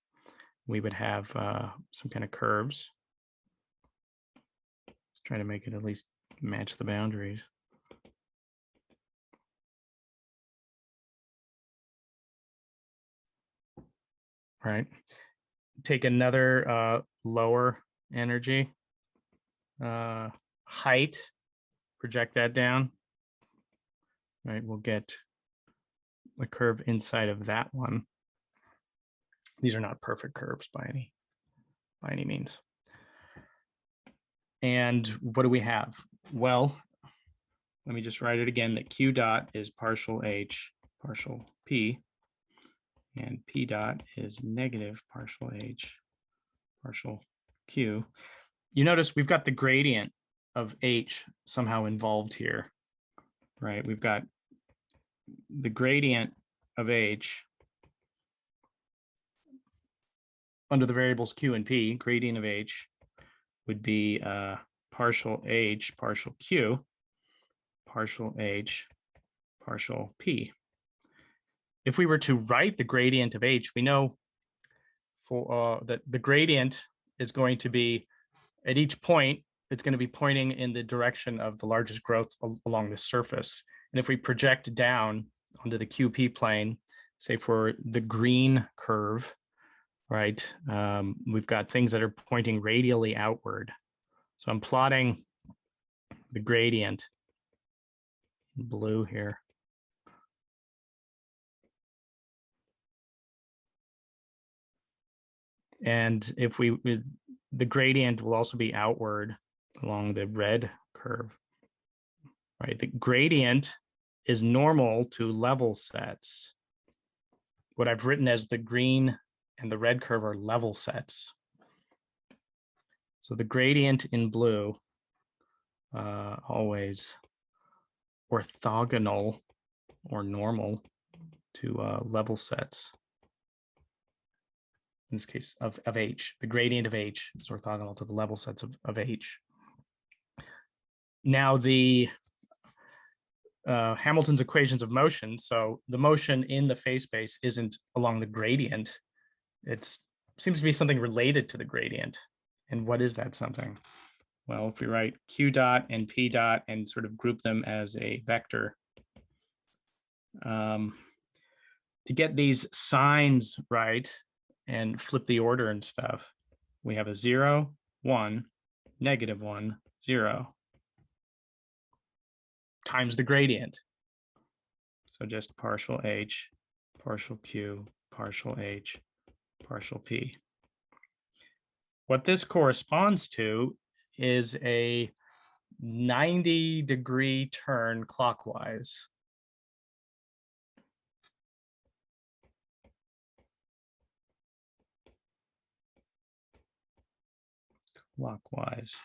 We would have some kind of curves. Let's try to make it at least match the boundaries. Right. Take another lower energy height, project that down. Right, we'll get a curve inside of that one. These are not perfect curves by any means. And what do we have? Well, let me just write it again, that Q dot is partial H, partial P, and P dot is negative partial H, partial Q. You notice we've got the gradient of H somehow involved here, right? We've got the gradient of H under the variables Q and P. Gradient of H would be partial H, partial Q, partial H, partial P. If we were to write the gradient of H, we know for that the gradient is going to be at each point, it's going to be pointing in the direction of the largest growth along the surface. And if we project down onto the QP plane, say for the green curve, right, we've got things that are pointing radially outward. So I'm plotting the gradient in blue here. And if the gradient will also be outward along the red curve, right? The gradient is normal to level sets. What I've written as the green and the red curve are level sets. So the gradient in blue, always orthogonal or normal to level sets. In this case of H, the gradient of H is orthogonal to the level sets of H. Now the Hamilton's equations of motion, so the motion in the phase space isn't along the gradient. It seems to be something related to the gradient. And what is that something? Well, if we write Q dot and P dot and sort of group them as a vector, to get these signs right and flip the order and stuff, we have a 0, 1, -1, 0 times the gradient. So just partial H, partial Q, partial H, partial P. What this corresponds to is a 90-degree turn clockwise. Clockwise.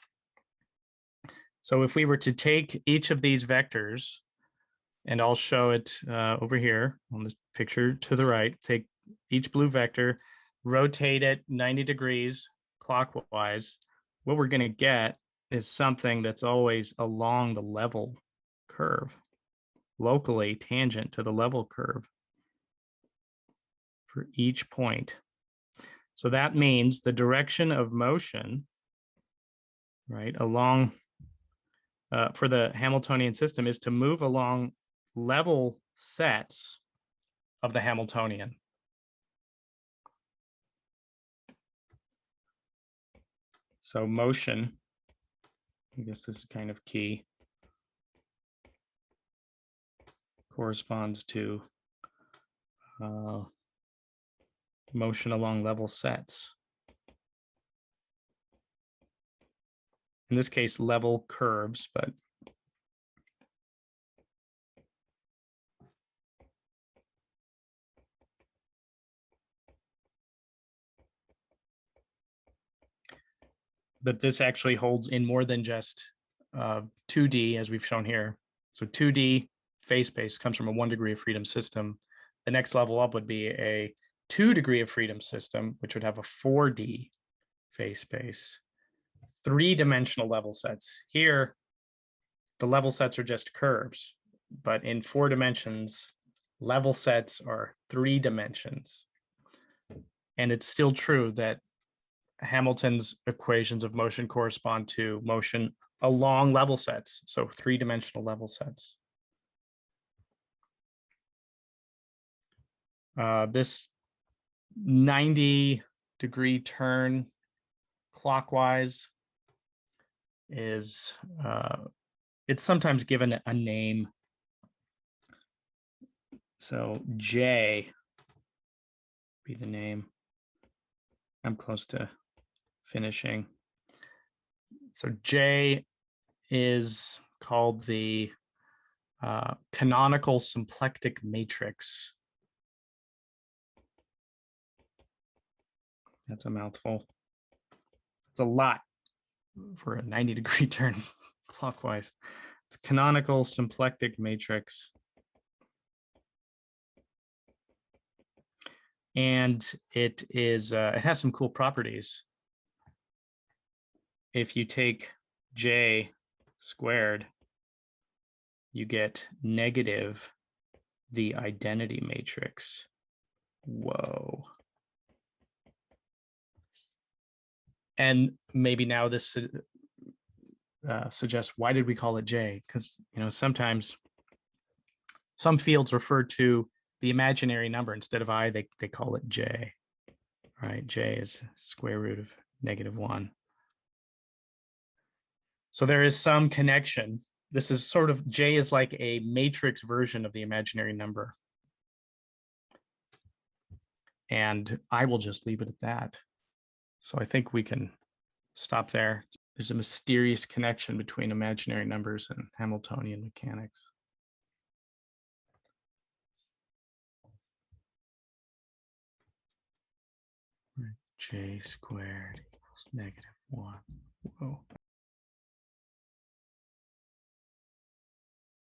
So if we were to take each of these vectors, and I'll show it over here on this picture to the right, take each blue vector, rotate it 90 degrees clockwise, what we're going to get is something that's always along the level curve, locally tangent to the level curve for each point. So that means the direction of motion, right, along for the Hamiltonian system is to move along level sets of the Hamiltonian. So motion, I guess this is kind of key, corresponds to motion along level sets. In this case, level curves, but this actually holds in more than just 2D, as we've shown here. So 2D phase space comes from a 1 degree of freedom system. The next level up would be a 2 degree of freedom system, which would have a 4D phase space. 3-dimensional level sets. Here, the level sets are just curves, but in 4 dimensions, level sets are 3 dimensions. And it's still true that Hamilton's equations of motion correspond to motion along level sets, so 3-dimensional level sets. This 90-degree turn clockwise is, it's sometimes given a name. So J be the name. I'm close to finishing. So J is called the canonical symplectic matrix. That's a mouthful. It's a lot for a 90-degree turn clockwise. It's a canonical symplectic matrix. And it is, it has some cool properties. If you take J squared, you get negative the identity matrix. Whoa. And maybe now this suggests, why did we call it J? Because, you know, sometimes some fields refer to the imaginary number instead of I, they call it J, right? J is square root of -1. So there is some connection. This is sort of, J is like a matrix version of the imaginary number. And I will just leave it at that. So I think we can stop there. There's a mysterious connection between imaginary numbers and Hamiltonian mechanics. J squared equals -1. Whoa.